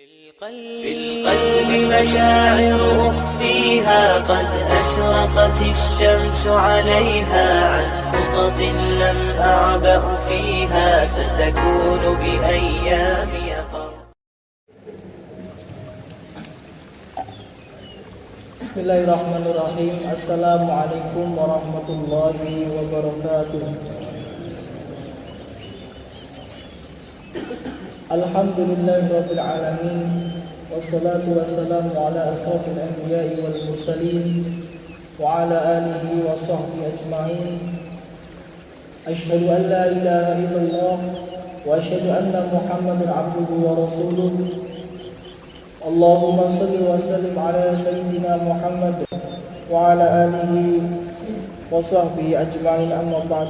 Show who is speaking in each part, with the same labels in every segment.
Speaker 1: في القلب مشاعر أخفيها قد أشرقت الشمس عليها عن خطط لم أعبأ فيها ستكون بأيامي فرح.
Speaker 2: Bismillahirrahmanirrahim. Assalamualaikum warahmatullahi wabarakatuh. Alhamdulillahirabbil alamin wassalatu wassalamu ala asrofil anbiya'i wal mursalin wa ala alihi wa sahbihi ajma'in. Asyhadu an la ilaha illallah wa asyhadu anna Muhammadan abduhu wa rasuluh. Allahumma salli wa sallim ala sayyidina Muhammad wa ala alihi wa sahbihi ajma'in, amma ba'd.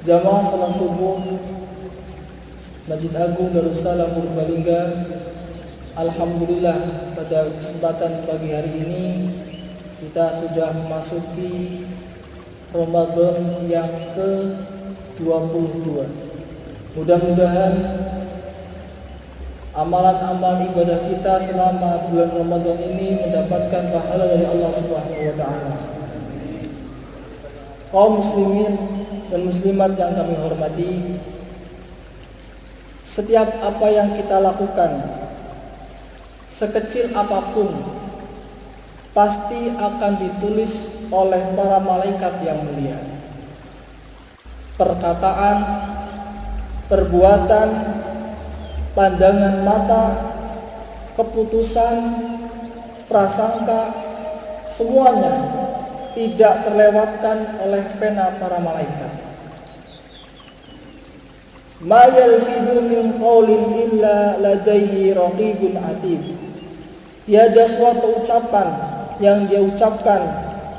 Speaker 2: Jamaah salat subuh Masjid Agung Darussalam Purbalingga, alhamdulillah pada kesempatan pagi hari ini kita sudah memasuki Ramadan yang ke-22. Mudah-mudahan amalan-amalan ibadah kita selama bulan Ramadan ini mendapatkan pahala dari Allah Subhanahu wa taala. Kaum muslimin dan muslimat yang kami hormati, setiap apa yang kita lakukan, sekecil apapun, pasti akan ditulis oleh para malaikat yang mulia. Perkataan, perbuatan, pandangan mata, keputusan, prasangka, semuanya tidak terlewatkan oleh pena para malaikat. Ma yalfidu min qawlin illa ladaihi raqibun atid. Tiada suatu ucapan yang dia ucapkan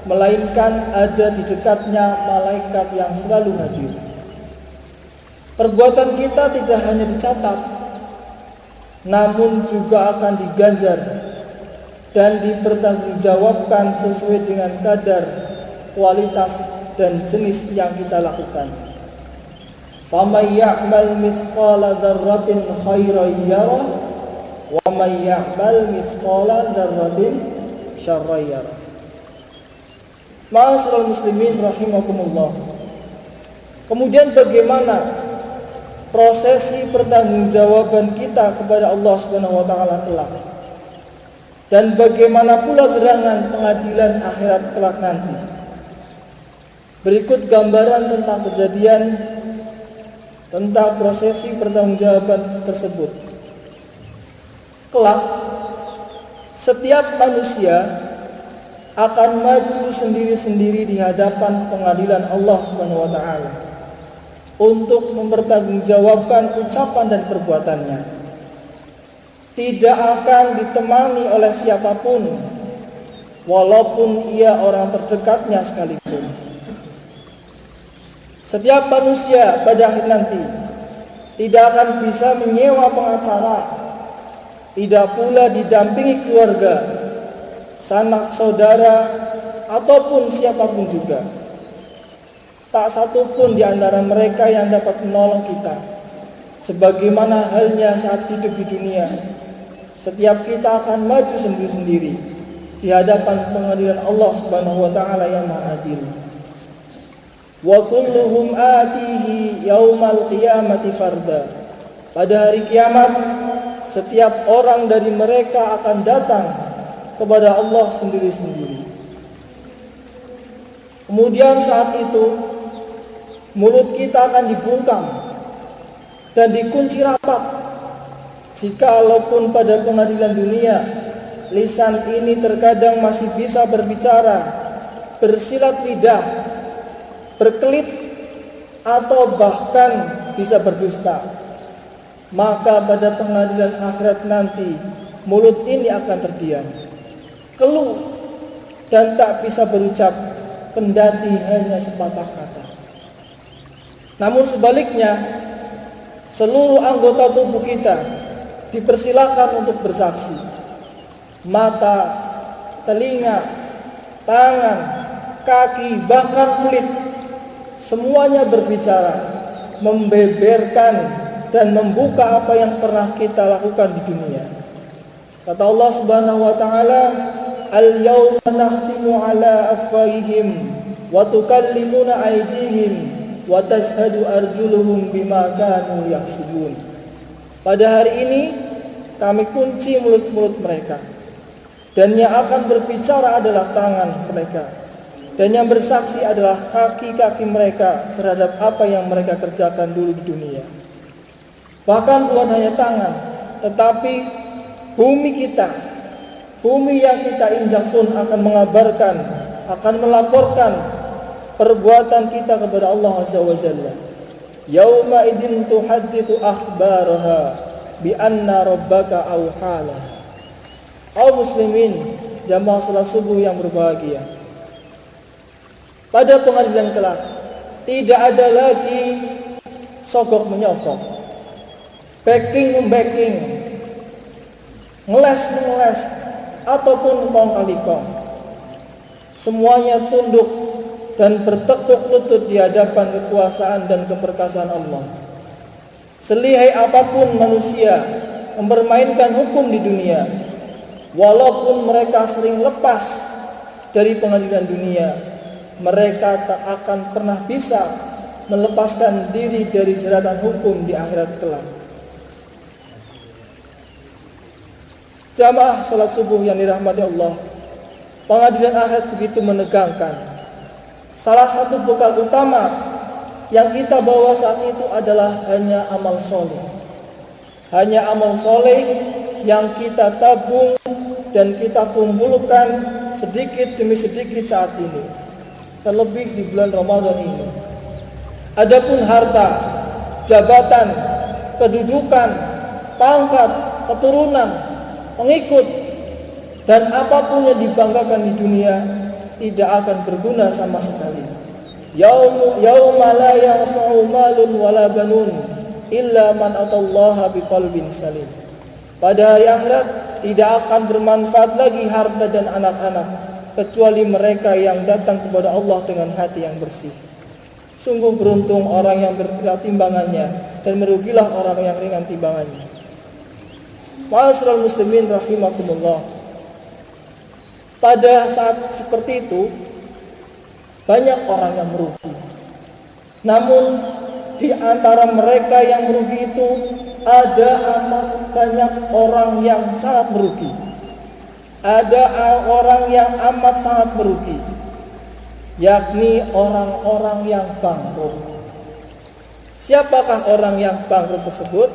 Speaker 2: melainkan ada di dekatnya malaikat yang selalu hadir. Perbuatan kita tidak hanya dicatat, namun juga akan diganjar dan dipertanggungjawabkan sesuai dengan kadar, kualitas, dan jenis yang kita lakukan. فَمَنْ يَعْمَلْ مِثْقَالَ ذَرَّةٍ خَيْرًا يَرَهُ وَمَنْ يَعْمَلْ مِثْقَالَ ذَرَّةٍ شَرًّا يَرَهُ. Ma'asyiral muslimin rahimakumullah. Kemudian bagaimana prosesi pertanggungjawaban kita kepada Allah Subhanahu wa taala kelak? Dan bagaimana pula gerangan pengadilan akhirat kelak nanti? Berikut gambaran tentang kejadian tentang prosesi pertanggungjawaban tersebut. Kelak, setiap manusia akan maju sendiri-sendiri di hadapan pengadilan Allah Subhanahu wa taala untuk mempertanggungjawabkan ucapan dan perbuatannya. Tidak akan ditemani oleh siapapun, walaupun ia orang terdekatnya sekalipun. Setiap manusia pada akhir nanti tidak akan bisa menyewa pengacara, tidak pula didampingi keluarga, sanak saudara, ataupun siapapun juga. Tak satu pun di antara mereka yang dapat menolong kita. Sebagaimana halnya saat hidup di dunia, setiap kita akan maju sendiri-sendiri di hadapan pengadilan Allah Subhanahu wa taala yang Maha Adil. Wa kulluhum atihi yaumal qiyamati farda. Pada hari kiamat, setiap orang dari mereka akan datang kepada Allah sendiri-sendiri. Kemudian saat itu mulut kita akan dibungkam dan dikunci rapat. Jikalaupun pada pengadilan dunia lisan ini terkadang masih bisa berbicara, bersilat lidah, berkelit, atau bahkan bisa berdusta, maka pada pengadilan akhirat nanti mulut ini akan terdiam, keluh, dan tak bisa berucap, kendati hanya sepatah kata. Namun sebaliknya, seluruh anggota tubuh kita dipersilakan untuk bersaksi. Mata, telinga, tangan, kaki, bahkan kulit, semuanya berbicara, membeberkan dan membuka apa yang pernah kita lakukan di dunia. Kata Allah Subhanahu wa taala, "Al-yawma nakhtimu ala afwahihim wa tukallimuna aydihim wa tashhadu arjuluhum bima kanu yaksibun." Pada hari ini kami kunci mulut-mulut mereka, dan yang akan berbicara adalah tangan mereka, dan yang bersaksi adalah kaki-kaki mereka terhadap apa yang mereka kerjakan dulu di dunia. Bahkan bukan hanya tangan, tetapi bumi kita, bumi yang kita injak pun akan mengabarkan, akan melaporkan perbuatan kita kepada Allah Azza wa Jalla. Yauma idin tuhadditsu akhbaraha bi anna rabbaka awhalaha. Kaum muslimin, jamaah salat subuh yang berbahagia. Pada pengadilan kelak tidak ada lagi sogok menyogok, backing membacking, ngeles mengeles, ataupun kong kali kong. Semuanya tunduk dan bertekuk lutut di hadapan kekuasaan dan keperkasaan Allah. Selihai apapun manusia mempermainkan hukum di dunia, walaupun mereka sering lepas dari pengadilan dunia, mereka tak akan pernah bisa melepaskan diri dari jeratan hukum di akhirat kelak. Jamaah salat subuh yang dirahmati Allah, pengadilan akhirat begitu menegangkan. Salah satu bekal utama yang kita bawa saat itu adalah hanya amal soleh. Hanya amal soleh yang kita tabung dan kita kumpulkan sedikit demi sedikit saat ini, terlebih di bulan Ramadan ini. Adapun harta, jabatan, kedudukan, pangkat, keturunan, pengikut, dan apapun yang dibanggakan di dunia tidak akan berguna sama sekali. Yauma la yanfa'u malun wala banun illa man atallaha biqalbin salim. Pada hari akhirat tidak akan bermanfaat lagi harta dan anak-anak kecuali mereka yang datang kepada Allah dengan hati yang bersih. Sungguh beruntung orang yang berat timbangannya, dan merugilah orang yang ringan timbangannya. Ma'asyiral muslimin rahimakumullah. Pada saat seperti itu banyak orang yang merugi. Namun di antara mereka yang merugi itu ada amat banyak orang yang sangat merugi. Ada orang yang amat sangat merugi, yakni orang-orang yang bangkrut. Siapakah orang yang bangkrut tersebut?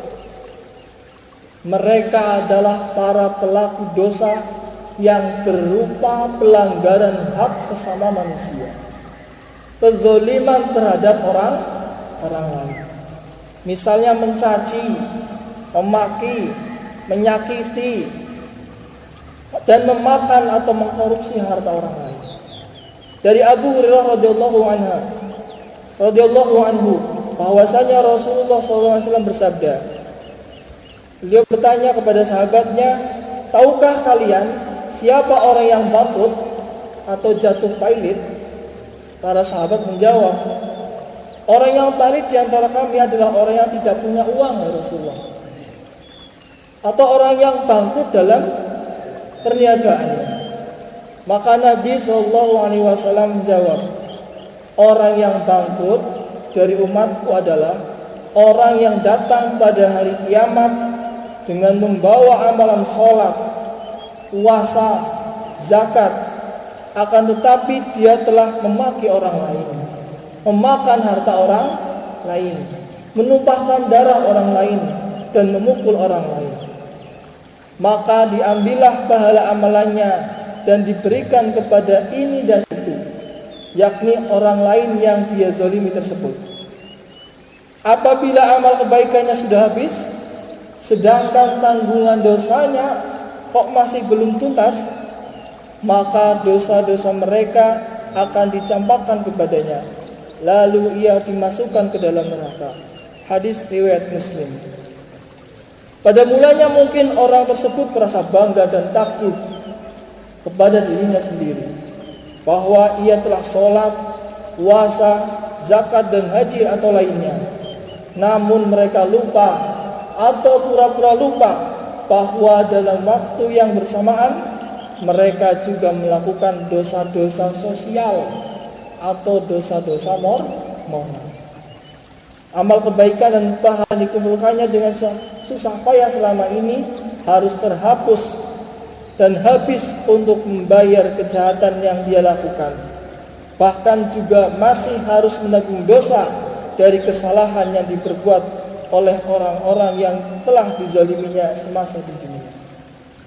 Speaker 2: Mereka adalah para pelaku dosa yang berupa pelanggaran hak sesama manusia, kezaliman terhadap orang lain. Misalnya mencaci, memaki, menyakiti, dan memakan atau mengkorupsi harta orang lain. Dari Abu Hurairah radhiyallahu anhu bahwasanya Rasulullah SAW bersabda, beliau bertanya kepada sahabatnya, tahukah kalian siapa orang yang bangkrut atau jatuh pailit? Para sahabat menjawab, orang yang pailit di antara kami adalah orang yang tidak punya uang, ya Rasulullah, atau orang yang bangkrut dalam perniagaannya. Maka Nabi SAW menjawab, orang yang bangkrut dari umatku adalah orang yang datang pada hari kiamat dengan membawa amalan sholat, puasa, zakat, akan tetapi dia telah memaki orang lain, memakan harta orang lain, menumpahkan darah orang lain, dan memukul orang lain. Maka diambillah pahala amalannya dan diberikan kepada ini dan itu, yakni orang lain yang dia zalimi tersebut. Apabila amal kebaikannya sudah habis, sedangkan tanggungan dosanya kok masih belum tuntas, maka dosa-dosa mereka akan dicampakkan kepadanya, lalu ia dimasukkan ke dalam neraka. Hadis riwayat Muslim. Pada mulanya mungkin orang tersebut merasa bangga dan takjub kepada dirinya sendiri bahwa ia telah sholat, puasa, zakat dan haji atau lainnya. namun mereka lupa atau pura-pura lupa bahwa dalam waktu yang bersamaan mereka juga melakukan dosa-dosa sosial atau dosa-dosa moral. Amal kebaikan dan pahala dikumpulkannya dengan susah payah selama ini harus terhapus dan habis untuk membayar kejahatan yang dia lakukan. Bahkan juga masih harus menanggung dosa dari kesalahan yang diperbuat oleh orang-orang yang telah dizaliminya semasa di dunia.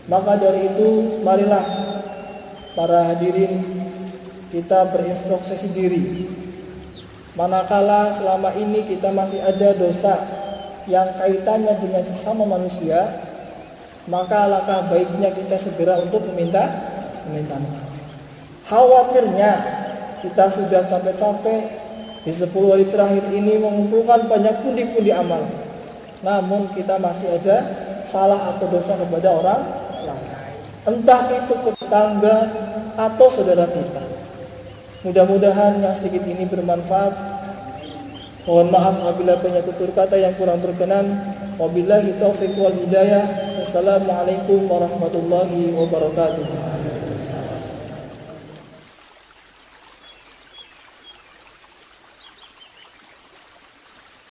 Speaker 2: Maka dari itu, marilah para hadirin kita berintrospeksi diri. Manakala selama ini kita masih ada dosa yang kaitannya dengan sesama manusia, maka alangkah baiknya kita segera untuk meminta maaf. Khawatirnya kita sudah capek-capek di 10 hari terakhir ini mengumpulkan banyak pundi-pundi amal, namun kita masih ada salah atau dosa kepada orang lain, entah itu ke tetangga atau saudara kita. Mudah-mudahan yang sedikit ini bermanfaat. Mohon maaf apabila banyak tutur kata yang kurang berkenan. Wabillahi taufiq wal hidayah. Wassalamualaikum warahmatullahi wabarakatuh.